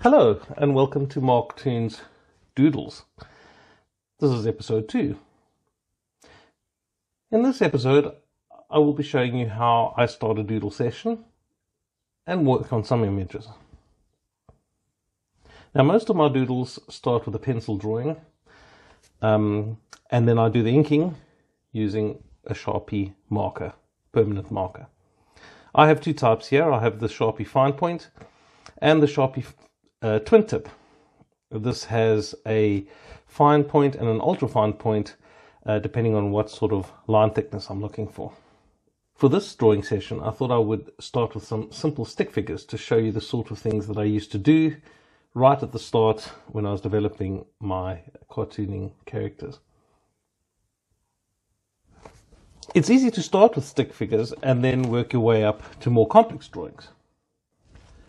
Hello and welcome to Marktoon's Doodles. This is episode 2. In this episode I will be showing you how I start a doodle session and work on some images. Now most of my doodles start with a pencil drawing and then I do the inking using a Sharpie marker, permanent marker. I have two types here. I have the Sharpie fine point and the Sharpie twin tip. This has a fine point and an ultra fine point depending on what sort of line thickness I'm looking for. For this drawing session I thought I would start with some simple stick figures to show you the sort of things that I used to do right at the start when I was developing my cartooning characters. It's easy to start with stick figures and then work your way up to more complex drawings.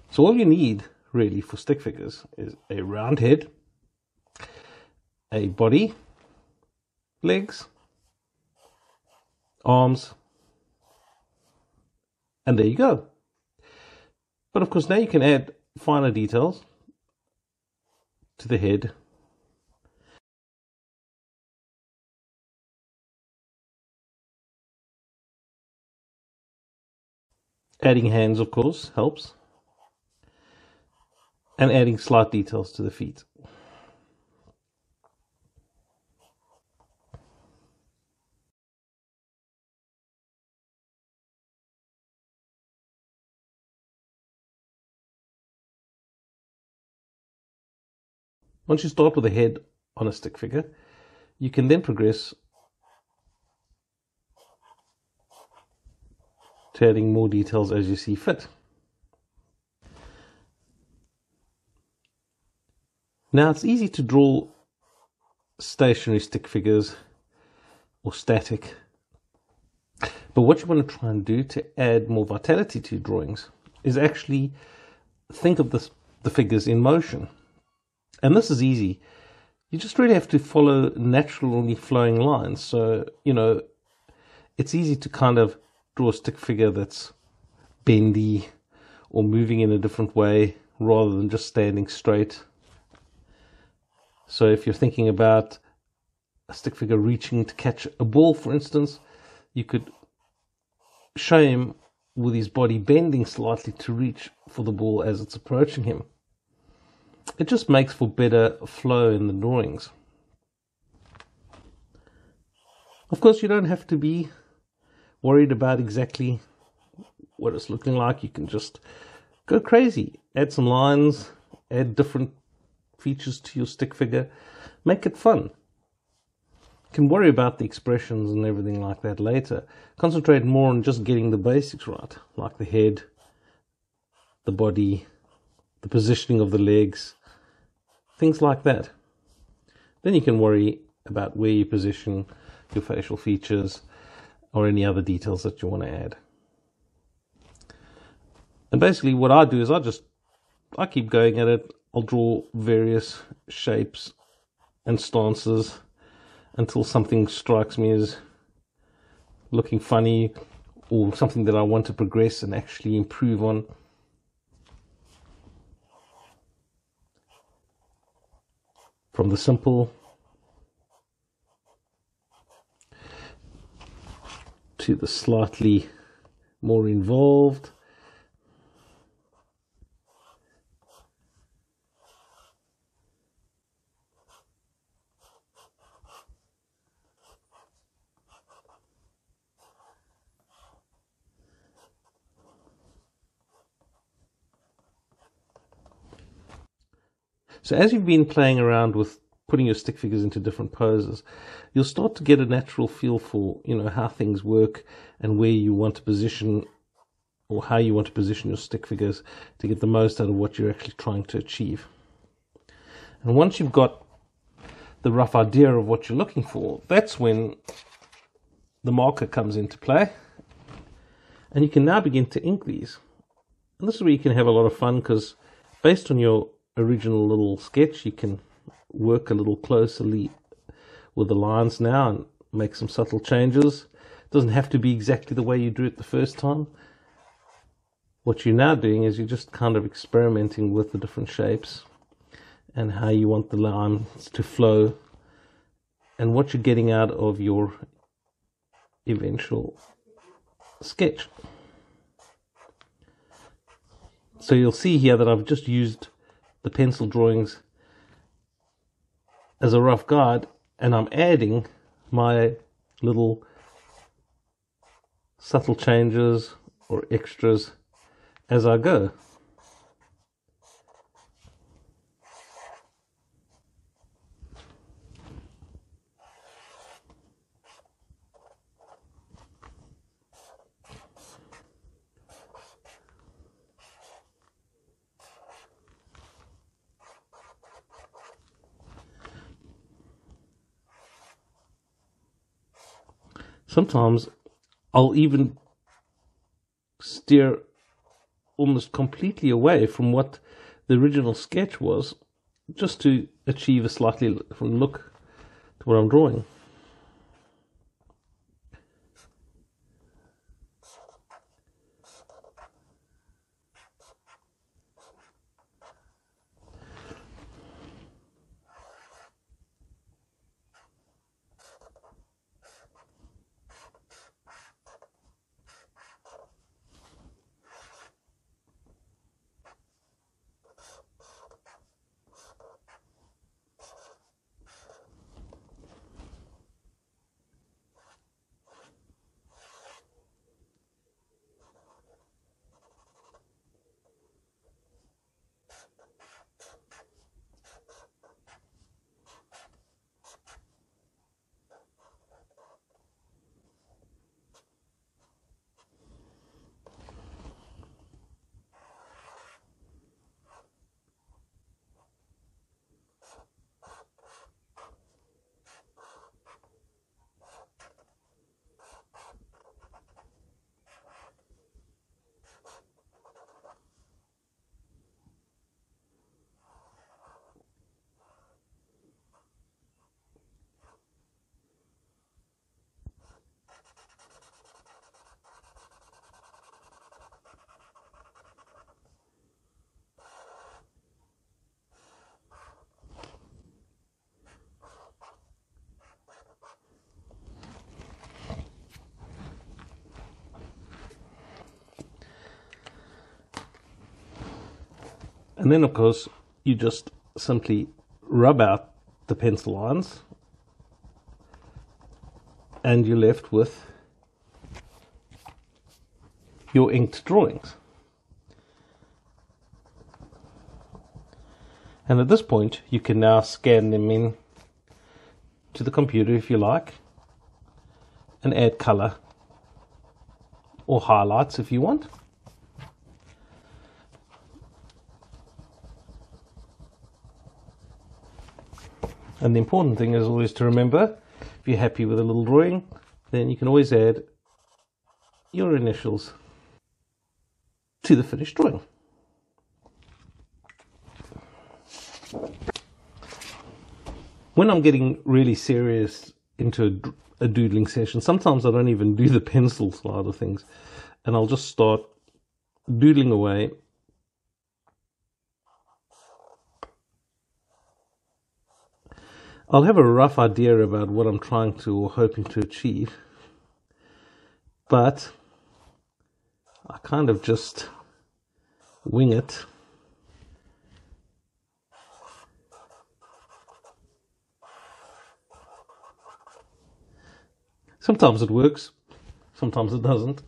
So all you need really for stick figures is a round head, a body, legs, arms, and there you go. But of course now you can add finer details to the head, adding hands of course helps, and adding slight details to the feet. Once you start with a head on a stick figure, you can then progress to adding more details as you see fit. Now it's easy to draw stationary stick figures or static, but what you want to try and do to add more vitality to your drawings is actually think of the figures in motion. And this is easy. You just really have to follow naturally flowing lines. So, it's easy to kind of draw a stick figure that's bendy or moving in a different way rather than just standing straight. So if you're thinking about a stick figure reaching to catch a ball, for instance, you could show him with his body bending slightly to reach for the ball as it's approaching him. It just makes for better flow in the drawings. Of course, you don't have to be worried about exactly what it's looking like. You can just go crazy. Add some lines, add different features to your stick figure. Make it fun. You can worry about the expressions and everything like that later. Concentrate more on just getting the basics right, like the head, the body, the positioning of the legs, things like that. Then you can worry about where you position your facial features or any other details that you want to add. And basically what I do is I keep going at it. I'll draw various shapes and stances until something strikes me as looking funny or something that I want to progress and actually improve on. From the simple to the slightly more involved. So as you've been playing around with putting your stick figures into different poses, you'll start to get a natural feel for, how things work and where you want to position or how you want to position your stick figures to get the most out of what you're actually trying to achieve. And once you've got the rough idea of what you're looking for, that's when the marker comes into play. And you can now begin to ink these. And this is where you can have a lot of fun because based on your original little sketch, you can work a little closely with the lines now and make some subtle changes. It doesn't have to be exactly the way you drew it the first time. what you're now doing is you're just kind of experimenting with the different shapes and how you want the lines to flow and what you're getting out of your eventual sketch. So you'll see here that I've just used the pencil drawings as a rough guide, and I'm adding my little subtle changes or extras as I go. Sometimes I'll even steer almost completely away from what the original sketch was, just to achieve a slightly different look to what I'm drawing. And then, of course, you just simply rub out the pencil lines and you're left with your inked drawings. And at this point, you can now scan them in to the computer if you like and add color or highlights if you want. And the important thing is always to remember, if you're happy with a little drawing, then you can always add your initials to the finished drawing. When I'm getting really serious into a doodling session, sometimes I don't even do the pencil side of things, and I'll just start doodling away. I'll have a rough idea about what I'm trying to or hoping to achieve, but I kind of just wing it. Sometimes it works, sometimes it doesn't.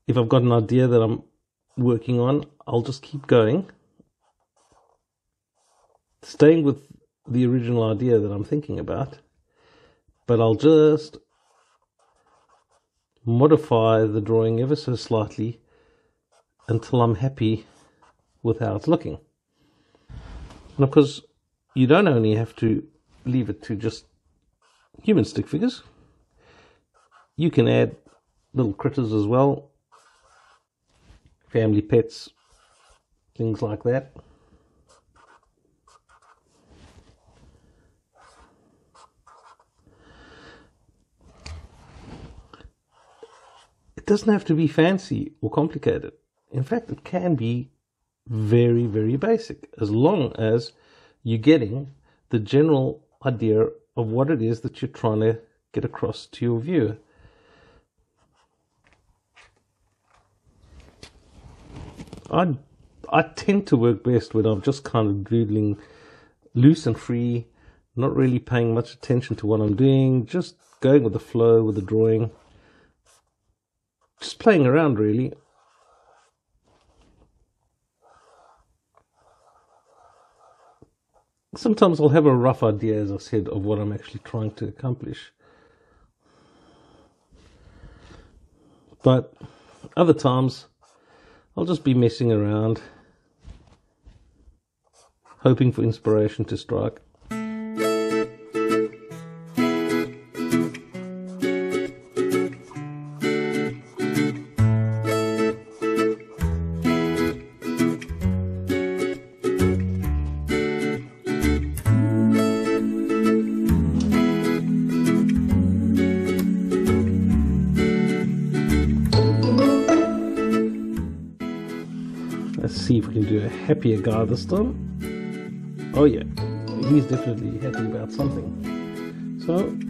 If I've got an idea that I'm working on, I'll just keep going, staying with the original idea that I'm thinking about, but I'll just modify the drawing ever so slightly until I'm happy with how it's looking. And of course, you don't only have to leave it to just human stick figures. You can add little critters as well, family pets, things like that. It doesn't have to be fancy or complicated. In fact, it can be very, very basic, as long as you're getting the general idea of what it is that you're trying to get across to your viewer. I tend to work best when I'm just kind of doodling loose and free, not really paying much attention to what I'm doing, just going with the flow with the drawing, just playing around really. Sometimes I'll have a rough idea, as I said, of what I'm actually trying to accomplish. But other times, I'll just be messing around, hoping for inspiration to strike. Let's see if we can do a happier guy this time. Oh yeah, he's definitely happy about something. So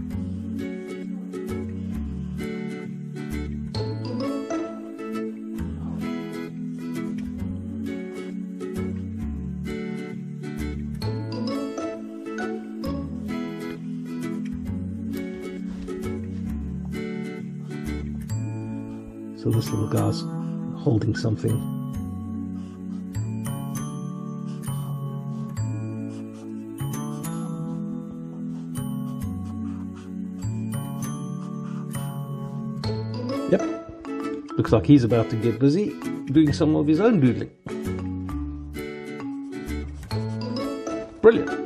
this little guy's holding something. Yep, looks like he's about to get busy doing some of his own doodling. Brilliant.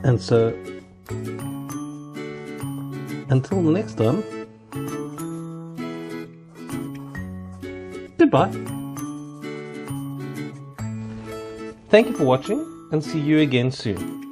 And so, until the next time, goodbye. Thank you for watching, and see you again soon.